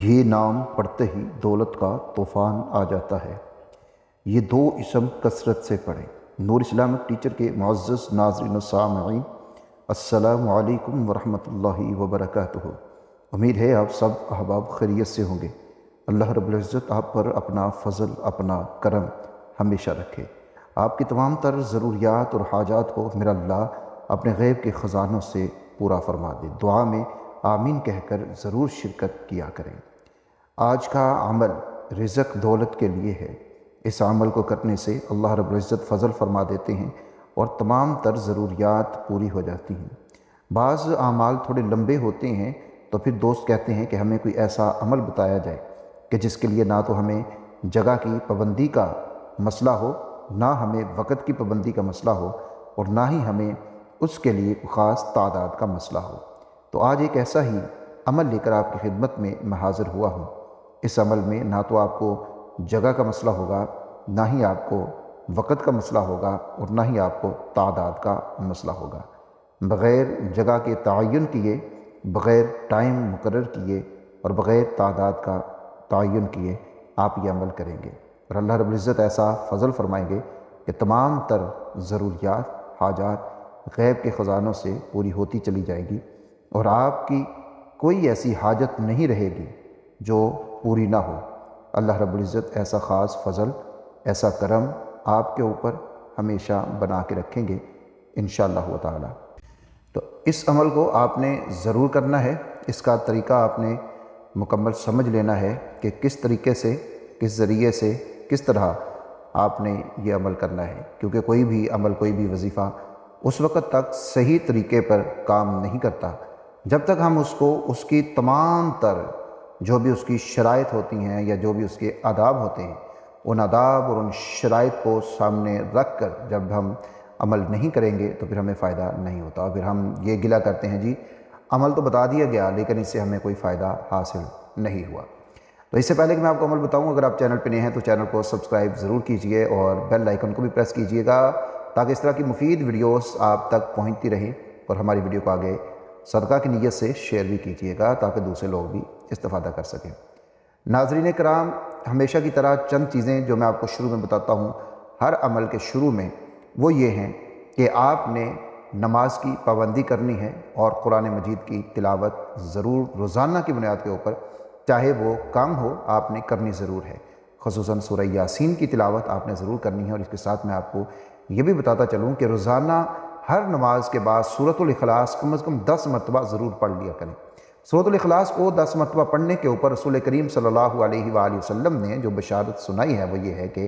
یہ نام پڑھتے ہی دولت کا طوفان آ جاتا ہے۔ یہ دو اسم کثرت سے پڑھیں۔ نور اسلامک ٹیچر کے معزز ناظرین و سامعین، السلام علیکم ورحمۃ اللہ وبرکاتہ۔ امید ہے آپ سب احباب خیریت سے ہوں گے۔ اللہ رب العزت آپ پر اپنا فضل، اپنا کرم ہمیشہ رکھے۔ آپ کی تمام تر ضروریات اور حاجات کو میرا اللہ اپنے غیب کے خزانوں سے پورا فرما دے۔ دعا میں آمین کہہ کر ضرور شرکت کیا کریں۔ آج کا عمل رزق دولت کے لیے ہے۔ اس عمل کو کرنے سے اللہ رب العزت فضل فرما دیتے ہیں اور تمام تر ضروریات پوری ہو جاتی ہیں۔ بعض اعمال تھوڑے لمبے ہوتے ہیں تو پھر دوست کہتے ہیں کہ ہمیں کوئی ایسا عمل بتایا جائے کہ جس کے لیے نہ تو ہمیں جگہ کی پابندی کا مسئلہ ہو، نہ ہمیں وقت کی پابندی کا مسئلہ ہو، اور نہ ہی ہمیں اس کے لیے خاص تعداد کا مسئلہ ہو۔ تو آج ایک ایسا ہی عمل لے کر آپ کی خدمت میں میں حاضر ہوا ہوں۔ اس عمل میں نہ تو آپ کو جگہ کا مسئلہ ہوگا، نہ ہی آپ کو وقت کا مسئلہ ہوگا، اور نہ ہی آپ کو تعداد کا مسئلہ ہوگا۔ بغیر جگہ کے تعین کیے، بغیر ٹائم مقرر کیے اور بغیر تعداد کا تعین کیے آپ یہ عمل کریں گے، اور اللہ رب العزت ایسا فضل فرمائیں گے کہ تمام تر ضروریات، حاجات غیب کے خزانوں سے پوری ہوتی چلی جائیں گی، اور آپ کی کوئی ایسی حاجت نہیں رہے گی جو پوری نہ ہو۔ اللہ رب العزت ایسا خاص فضل، ایسا کرم آپ کے اوپر ہمیشہ بنا کے رکھیں گے انشاءاللہ تعالی۔ تو اس عمل کو آپ نے ضرور کرنا ہے۔ اس کا طریقہ آپ نے مکمل سمجھ لینا ہے کہ کس طریقے سے، کس ذریعے سے، کس طرح آپ نے یہ عمل کرنا ہے، کیونکہ کوئی بھی عمل، کوئی بھی وظیفہ اس وقت تک صحیح طریقے پر کام نہیں کرتا جب تک ہم اس کو، اس کی تمام تر جو بھی اس کی شرائط ہوتی ہیں یا جو بھی اس کے آداب ہوتے ہیں، ان آداب اور ان شرائط کو سامنے رکھ کر جب ہم عمل نہیں کریں گے تو پھر ہمیں فائدہ نہیں ہوتا، اور پھر ہم یہ گلہ کرتے ہیں جی عمل تو بتا دیا گیا لیکن اس سے ہمیں کوئی فائدہ حاصل نہیں ہوا۔ تو اس سے پہلے کہ میں آپ کو عمل بتاؤں، اگر آپ چینل پہ نئے ہیں تو چینل کو سبسکرائب ضرور کیجئے اور بیل آئیکن کو بھی پریس کیجئے گا تاکہ اس طرح کی مفید ویڈیوز آپ تک پہنچتی رہیں، اور ہماری ویڈیو کو آگے صدقہ کی نیت سے شیئر بھی کیجئے گا تاکہ دوسرے لوگ بھی استفادہ کر سکیں۔ ناظرین کرام، ہمیشہ کی طرح چند چیزیں جو میں آپ کو شروع میں بتاتا ہوں ہر عمل کے شروع میں، وہ یہ ہیں کہ آپ نے نماز کی پابندی کرنی ہے اور قرآن مجید کی تلاوت ضرور روزانہ کی بنیاد کے اوپر، چاہے وہ کام ہو، آپ نے کرنی ضرور ہے۔ خصوصاً سورہ یاسین کی تلاوت آپ نے ضرور کرنی ہے، اور اس کے ساتھ میں آپ کو یہ بھی بتاتا چلوں کہ روزانہ ہر نماز کے بعد سورۃ الاخلاص کم از کم 10 مرتبہ ضرور پڑھ لیا کریں۔ سورۃ الاخلاص کو 10 مرتبہ پڑھنے کے اوپر رسول کریم صلی اللہ علیہ وآلہ وسلم نے جو بشارت سنائی ہے وہ یہ ہے کہ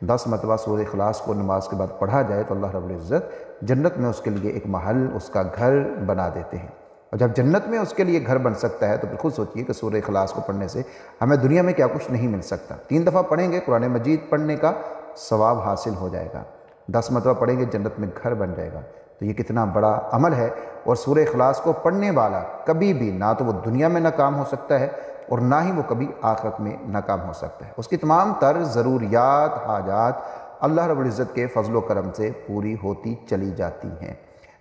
10 مرتبہ سورۃ اخلاص کو نماز کے بعد پڑھا جائے تو اللہ رب العزت جنت میں اس کے لیے ایک محل، اس کا گھر بنا دیتے ہیں۔ اور جب جنت میں اس کے لیے گھر بن سکتا ہے تو پھر خود سوچئے کہ سورۃ اخلاص کو پڑھنے سے ہمیں دنیا میں کیا کچھ نہیں مل سکتا۔ 3 دفعہ پڑھیں گے قرآن مجید پڑھنے کا ثواب حاصل ہو جائے گا، 10 مرتبہ پڑھیں گے جنت میں گھر بن جائے گا۔ تو یہ کتنا بڑا عمل ہے، اور سورہ اخلاص کو پڑھنے والا کبھی بھی نہ تو وہ دنیا میں ناکام ہو سکتا ہے اور نہ ہی وہ کبھی آخرت میں ناکام ہو سکتا ہے۔ اس کی تمام تر ضروریات، حاجات اللہ رب العزت کے فضل و کرم سے پوری ہوتی چلی جاتی ہیں۔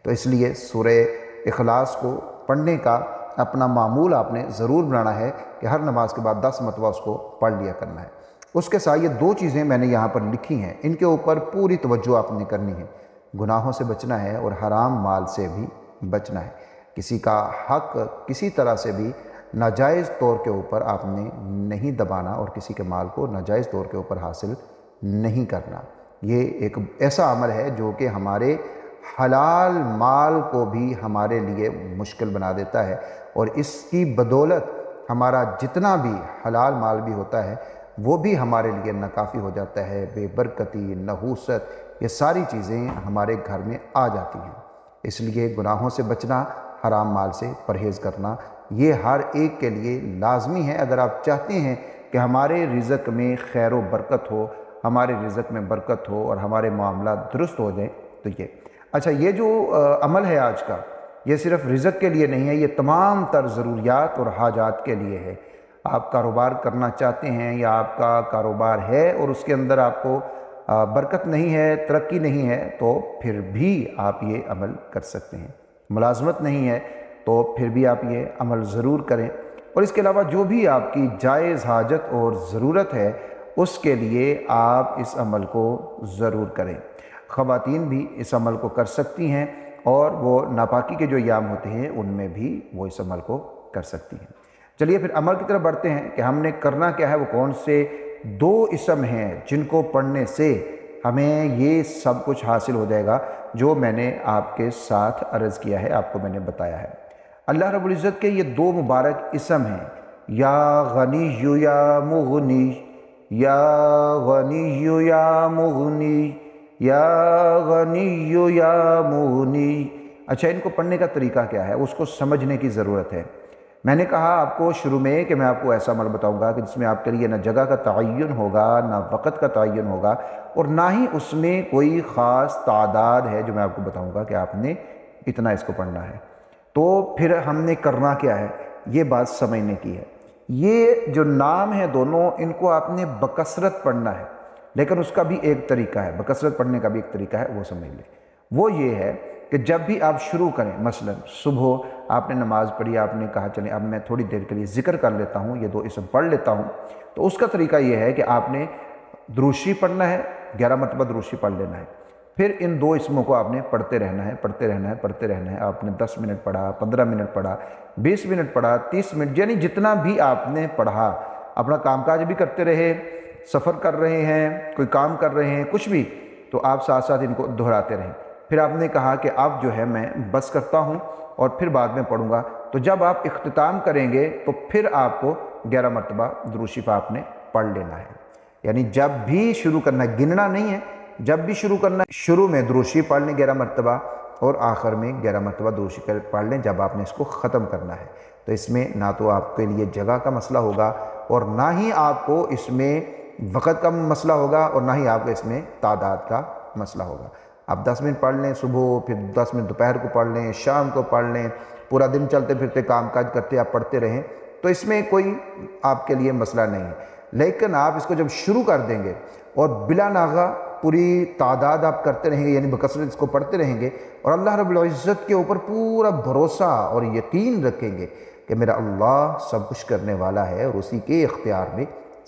تو اس لیے سورہ اخلاص کو پڑھنے کا اپنا معمول آپ نے ضرور بنانا ہے کہ ہر نماز کے بعد 10 مرتبہ اس کو پڑھ لیا کرنا ہے۔ اس کے ساتھ یہ 2 چیزیں میں نے یہاں پر لکھی ہیں، ان کے اوپر پوری توجہ آپ نے کرنی ہے۔ گناہوں سے بچنا ہے اور حرام مال سے بھی بچنا ہے۔ کسی کا حق کسی طرح سے بھی ناجائز طور کے اوپر آپ نے نہیں دبانا، اور کسی کے مال کو ناجائز طور کے اوپر حاصل نہیں کرنا۔ یہ ایک ایسا عمل ہے جو کہ ہمارے حلال مال کو بھی ہمارے لیے مشکل بنا دیتا ہے، اور اس کی بدولت ہمارا جتنا بھی حلال مال بھی ہوتا ہے وہ بھی ہمارے لیے ناکافی ہو جاتا ہے۔ بے برکتی، نحوست، یہ ساری چیزیں ہمارے گھر میں آ جاتی ہیں۔ اس لیے گناہوں سے بچنا، حرام مال سے پرہیز کرنا، یہ ہر ایک کے لیے لازمی ہے اگر آپ چاہتے ہیں کہ ہمارے رزق میں خیر و برکت ہو، ہمارے رزق میں برکت ہو اور ہمارے معاملات درست ہو جائیں۔ تو یہ اچھا، یہ جو عمل ہے آج کا، یہ صرف رزق کے لیے نہیں ہے، یہ تمام تر ضروریات اور حاجات کے لیے ہے۔ آپ کاروبار کرنا چاہتے ہیں یا آپ کا کاروبار ہے اور اس کے اندر آپ کو برکت نہیں ہے، ترقی نہیں ہے، تو پھر بھی آپ یہ عمل کر سکتے ہیں۔ ملازمت نہیں ہے تو پھر بھی آپ یہ عمل ضرور کریں۔ اور اس کے علاوہ جو بھی آپ کی جائز حاجت اور ضرورت ہے اس کے لیے آپ اس عمل کو ضرور کریں۔ خواتین بھی اس عمل کو کر سکتی ہیں اور وہ ناپاکی کے جو ایام ہوتے ہیں ان میں بھی وہ اس عمل کو کر سکتی ہیں۔ چلیے پھر عمل کی طرف بڑھتے ہیں کہ ہم نے کرنا کیا ہے، وہ کون سے 2 اسم ہیں جن کو پڑھنے سے ہمیں یہ سب کچھ حاصل ہو جائے گا جو میں نے آپ کے ساتھ عرض کیا ہے، آپ کو میں نے بتایا ہے۔ اللہ رب العزت کے یہ 2 مبارک اسم ہیں، یا غنی یا مغنی، یا غنی یا مغنی، یا غنی یا مغنی۔ اچھا، ان کو پڑھنے کا طریقہ کیا ہے، اس کو سمجھنے کی ضرورت ہے۔ میں نے کہا آپ کو شروع میں کہ میں آپ کو ایسا عمل بتاؤں گا کہ جس میں آپ کے لیے نہ جگہ کا تعین ہوگا، نہ وقت کا تعین ہوگا، اور نہ ہی اس میں کوئی خاص تعداد ہے جو میں آپ کو بتاؤں گا کہ آپ نے اتنا اس کو پڑھنا ہے۔ تو پھر ہم نے کرنا کیا ہے، یہ بات سمجھنے کی ہے۔ یہ جو نام ہے دونوں، ان کو آپ نے بکثرت پڑھنا ہے، لیکن اس کا بھی ایک طریقہ ہے، بکثرت پڑھنے کا بھی ایک طریقہ ہے، وہ سمجھ لیں۔ وہ یہ ہے کہ جب بھی آپ شروع کریں، مثلا صبح آپ نے نماز پڑھی، آپ نے کہا چلیں اب میں تھوڑی دیر کے لیے ذکر کر لیتا ہوں، یہ 2 اسم پڑھ لیتا ہوں، تو اس کا طریقہ یہ ہے کہ آپ نے درود شریف پڑھنا ہے، 11 مرتبہ درود شریف پڑھ لینا ہے۔ پھر ان 2 اسموں کو آپ نے پڑھتے رہنا ہے، پڑھتے رہنا ہے، پڑھتے رہنا ہے۔ آپ نے 10 منٹ پڑھا، 15 منٹ پڑھا، 20 منٹ پڑھا، 30 منٹ، یعنی جتنا بھی آپ نے پڑھا، اپنا کام کاج بھی کرتے رہے، سفر کر رہے ہیں، کوئی کام کر رہے ہیں، کچھ بھی، تو آپ ساتھ ساتھ ان کو دہراتے رہیں۔ پھر آپ نے کہا کہ اب جو ہے میں بس کرتا ہوں اور پھر بعد میں پڑھوں گا، تو جب آپ اختتام کریں گے تو پھر آپ کو 11 مرتبہ درود شریف آپ نے پڑھ لینا ہے۔ یعنی جب بھی شروع کرنا ہے، گننا نہیں ہے، جب بھی شروع کرنا ہے، شروع میں درود شریف پڑھ لیں 11 مرتبہ اور آخر میں 11 مرتبہ درود شریف پڑھ لیں جب آپ نے اس کو ختم کرنا ہے۔ تو اس میں نہ تو آپ کے لیے جگہ کا مسئلہ ہوگا اور نہ ہی آپ کو اس میں وقت کا مسئلہ ہوگا اور نہ ہی آپ کو اس میں تعداد کا مسئلہ ہوگا۔ آپ 10 منٹ پڑھ لیں صبح، پھر 10 منٹ دوپہر کو پڑھ لیں، شام کو پڑھ لیں، پورا دن چلتے پھرتے کام کاج کرتے آپ پڑھتے رہیں، تو اس میں کوئی آپ کے لیے مسئلہ نہیں ہے۔ لیکن آپ اس کو جب شروع کر دیں گے اور بلا ناغہ پوری تعداد آپ کرتے رہیں گے، یعنی بکثرت اس کو پڑھتے رہیں گے، اور اللہ رب العزت کے اوپر پورا بھروسہ اور یقین رکھیں گے کہ میرا اللہ سب کچھ کرنے والا ہے اور اسی کے اختیار میں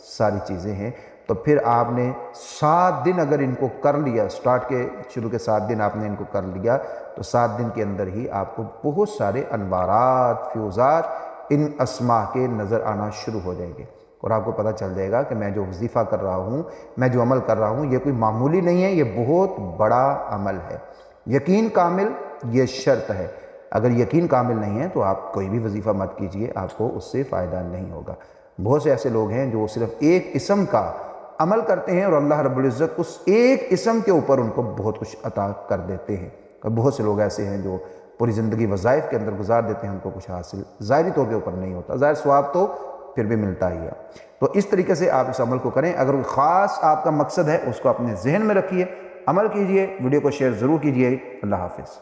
ساری چیزیں ہیں، تو پھر آپ نے 7 دن اگر ان کو کر لیا، سٹارٹ کے شروع کے 7 دن آپ نے ان کو کر لیا، تو 7 دن کے اندر ہی آپ کو بہت سارے انوارات، فیوزات ان اسماء کے نظر آنا شروع ہو جائیں گے، اور آپ کو پتہ چل جائے گا کہ میں جو وظیفہ کر رہا ہوں، میں جو عمل کر رہا ہوں، یہ کوئی معمولی نہیں ہے، یہ بہت بڑا عمل ہے۔ یقین کامل یہ شرط ہے، اگر یقین کامل نہیں ہے تو آپ کوئی بھی وظیفہ مت کیجئے، آپ کو اس سے فائدہ نہیں ہوگا۔ بہت سے ایسے لوگ ہیں جو صرف ایک اسم کا عمل کرتے ہیں اور اللہ رب العزت اس ایک اسم کے اوپر ان کو بہت کچھ عطا کر دیتے ہیں، اور بہت سے لوگ ایسے ہیں جو پوری زندگی وظائف کے اندر گزار دیتے ہیں، ان کو کچھ حاصل ظاہری طور کے اوپر نہیں ہوتا، ظاہر ثواب تو پھر بھی ملتا ہی ہے۔ تو اس طریقے سے آپ اس عمل کو کریں۔ اگر کوئی خاص آپ کا مقصد ہے اس کو اپنے ذہن میں رکھیے، عمل کیجئے، ویڈیو کو شیئر ضرور کیجئے۔ اللہ حافظ۔